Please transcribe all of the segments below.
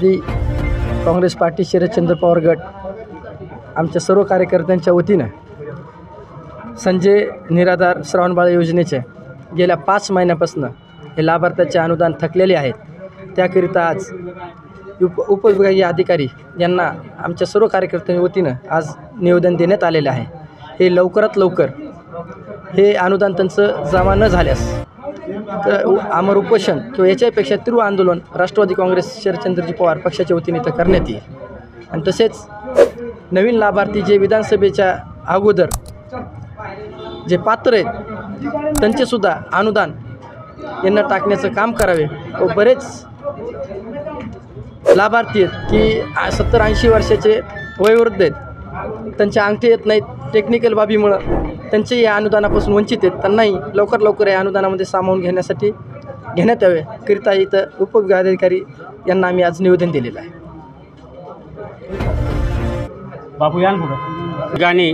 Rashtrawadi Congress party Sharadchandra Pawar गट आमच्या सर्व कार्यकर्त्यांच्या वतीनं संजय निराधार श्रावणबाळ योजनेचे गेल्या 5 महिन्यापासून हे लाभार्थ्याचे अनुदान थकलेले आहेत। त्याकरिता आज उपविभागीय अधिकारी यांना आमच्या सर्व कार्यकर्त्यांच्या वतीनं आज निवेदन देण्यात आलेलं आहे। हे लवकरात लवकर हे अनुदान त्यांचं जमा न झाल्यास तर अमर उपोषण किंवा याच्यापेक्षा तीव्र आंदोलन राष्ट्रवादी काँग्रेस शरदचंद्रजी पवार पक्षाच्या वतीने इथं करण्यात येईल। आणि तसेच नवीन लाभार्थी जे विधानसभेच्या अगोदर जे पात्र आहेत त्यांचेसुद्धा अनुदान यांना टाकण्याचं काम करावे व बरेच लाभार्थी आहेत की 70-80 वर्षाचे वयोवृद्ध आहेत, त्यांच्या अंगठी येत नाहीत, टेक्निकल बाबीमुळं त्यांचे या अनुदानापासून वंचित आहेत। त्यांनाही लवकर या अनुदानामध्ये सामावून घेण्यात यावे करिता इथं उपविभागाधिकारी यांना आम्ही आज निवेदन दिलेलं आहे। बापू या ठिकाणी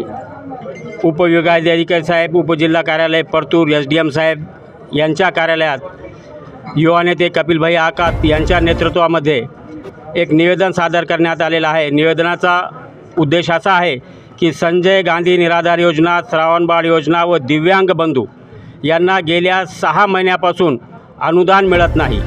उपविभागाधिकारी साहेब, उपजिल्हा कार्यालय परतूर, SDM साहेब यांच्या कार्यालयात युवा नेते कपिलभाई आकात यांच्या नेतृत्वामध्ये एक निवेदन सादर करण्यात आलेलं आहे। निवेदनाचा उद्देश असा आहे की संजय गांधी निराधार योजना, श्रावणबाळ योजना व दिव्यांग बंधू यांना गेल्या 6 महिन्यापासून अनुदान मिळत नाही।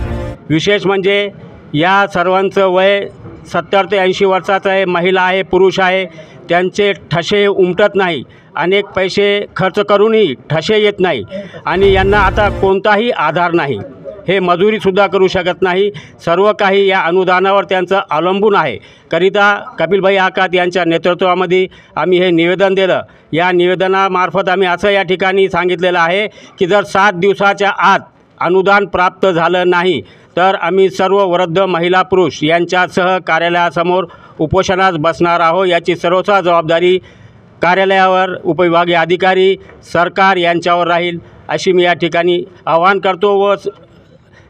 विशेष म्हणजे या सर्वांचं वय 70 ते 80 वर्षाचं आहे, महिला आहे, पुरुष आहे, त्यांचे ठसे उमटत नाही, अनेक पैसे खर्च करूनही ठसे येत नाही आणि यांना आता कोणताही आधार नाही, हे मजुरीसुद्धा करू शकत नाही, सर्व काही या अनुदानावर त्यांचं अवलंबून आहे। करिता कपिलभाई आकात यांच्या नेतृत्वामध्ये आम्ही हे निवेदन दिलं। या निवेदनामार्फत आम्ही असं या ठिकाणी सांगितलेलं आहे की जर 7 दिवसाच्या आत अनुदान प्राप्त झालं नाही तर आम्ही सर्व वृद्ध महिला पुरुष यांच्यासह कार्यालयासमोर उपोषणास बसणार आहोत। याची सर्वस्व जबाबदारी कार्यालयावर उपविभागीय अधिकारी, सरकार यांच्यावर राहील अशी मी या ठिकाणी आवाहन करतो व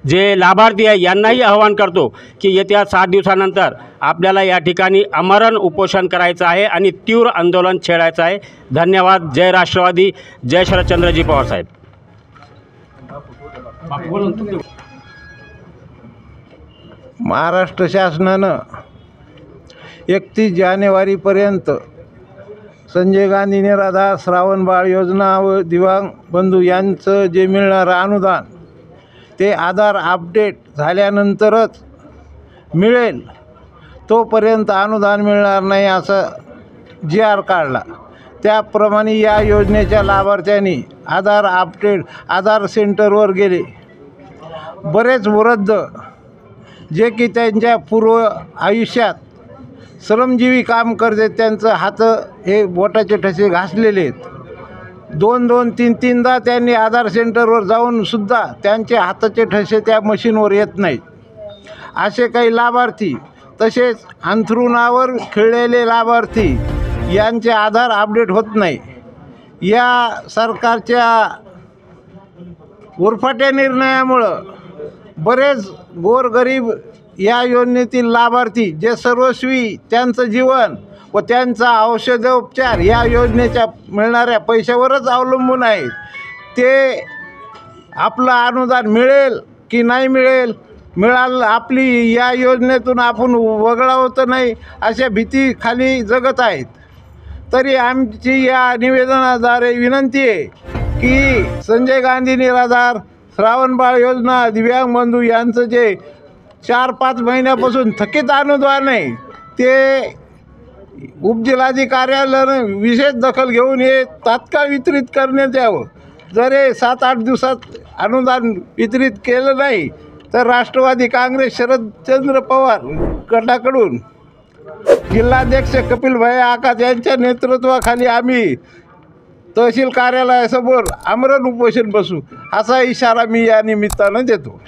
जे लाभार्थी आहे यांनाही आवाहन करतो की येत्या 7 दिवसानंतर आपल्याला या ठिकाणी आमरण उपोषण करायचं आहे आणि तीव्र आंदोलन छेडायचं आहे। धन्यवाद। जय राष्ट्रवादी, जय शरदचंद्रजी पवार साहेब। महाराष्ट्र शासनानं 31 जानेवारीपर्यंत संजय गांधी निराधार श्रावणबाळ योजना व दिव्यांग बंधू यांचं जे मिळणारं अनुदान ते आधार अपडेट झाल्यानंतरच मिळेल, तोपर्यंत अनुदान मिळणार नाही असं GR काढला। त्याप्रमाणे या योजनेच्या लाभार्थ्यांनी आधार सेंटरवर गेले। बरेच वृद्ध जे की त्यांच्या पूर्व आयुष्यात श्रमजीवी काम करते, त्यांचं हात हे बोटाचे ठसे घासलेले आहेत। 2-2, 3-3दा त्यांनी आधार सेंटरवर जाऊन सुद्धा त्यांचे हाताचे ठसे त्या मशीनवर येत नाहीत। असे काही लाभार्थी, तसेच अंथरुणावर खिळलेले लाभार्थी यांचे आधार अपडेट होत नाही। या सरकारच्या उरफाट्या निर्णयामुळं बरेच गोरगरीब या योजनेतील लाभार्थी जे सर्वस्वी त्यांचं जीवन व त्यांचा औषधोपचार या योजनेच्या मिळणाऱ्या पैशावरच अवलंबून आहेत, ते आपलं अनुदान मिळेल की नाही मिळालं आपली या योजनेतून आपण वगळावं तर नाही अशा भीतीखाली जगत आहेत। तरी आमची या निवेदनाद्वारे विनंती आहे की संजय गांधी निराधार श्रावणबाळ योजना दिव्यांग बंधू यांचं जे 4-5 महिन्यापासून थकीत अनुदान आहे ते उपजिल्हाधिकारी कार्यालयानं विशेष दखल घेऊन हे तात्काळ वितरित करण्यात यावं। जर हे 7-8 दिवसात अनुदान वितरित केलं नाही तर राष्ट्रवादी काँग्रेस शरदचंद्र पवार गटाकडून जिल्हाध्यक्ष कपिलभाई आकात यांच्या नेतृत्वाखाली आम्ही तहसील कार्यालयासमोर आमरण उपोषण बसू असा इशारा मी या निमित्तानं देतो।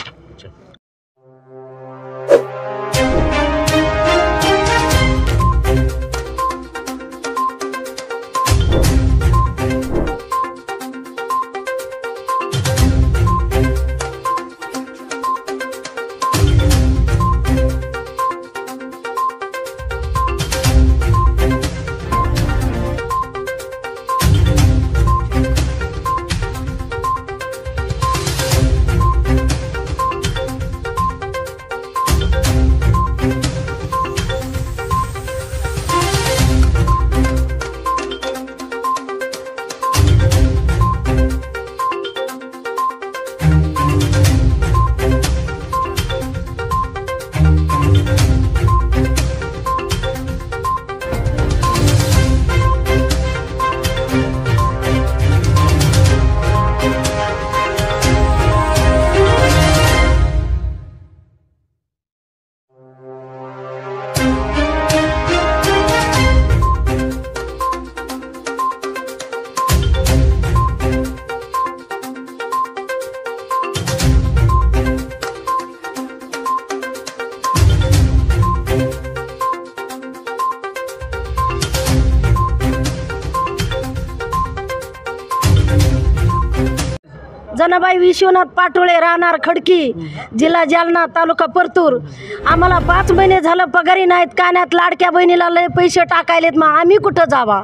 जनाबाई विश्वनाथ पाटोळे, राहणार खडकी, जिल्हा जालना, तालुका परतूर. आम्हाला 5 महिने झालं पगारी नाहीत, कान्यात लाडक्या बहिणीला लय पैसे टाकायलेत. मग आम्ही कुठं जावा?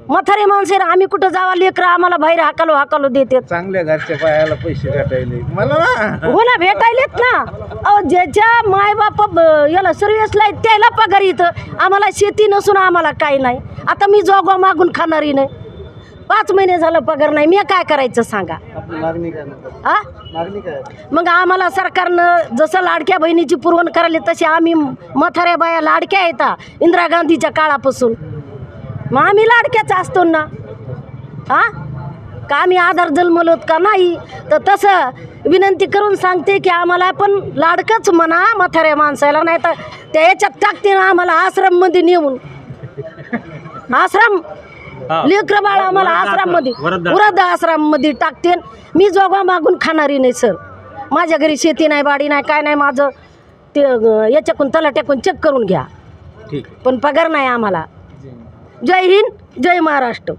म्हातारे माणसे आम्ही कुठं जावा? लेकरं आम्हाला बाहेर हाकालो देतात. चांगल्या घरच्या बायाला पैसे भेटायले मला ना. हो ना, भेटायलेत ना. अहो, ज्याच्या मायबाप याला सर्व्हिसला आहेत त्याला पगार इथं. आम्हाला शेती नसून आम्हाला काही नाही. आता मी जोगवा मागून खाणारी नाही. 5 महिने झालं पगार नाही. मी काय करायचं सांगा? हा, मग आम्हाला सरकारनं जसं लाडक्या बहिणीची पुरवण करायली तशी आम्ही म्हाताऱ्या बाया लाडक्या येतात इंदिरा गांधीच्या काळापासून. मग आम्ही लाडक्याच असतो ना. हा, का आम्ही आधार जन्मलोत का नाही? तर तसं विनंती करून सांगते की आम्हाला पण लाडकंच म्हणा म्हाताऱ्या माणसाला, नाही तर त्या याच्यात टाकते ना आम्हाला आश्रममध्ये नेऊन. आश्रम लेकरं बाळ आम्हाला आश्रममध्ये, वृद्ध आश्रममध्ये टाकते. मी जोगवा मागून खाणारी नाही सर. माझ्या घरी शेती नाही, बाडी नाही, काय नाही. माझं ते याच्याकून तलाट्याकून चेक करून घ्या, पण पगार नाही आम्हाला. जय हिंद, जय महाराष्ट्र.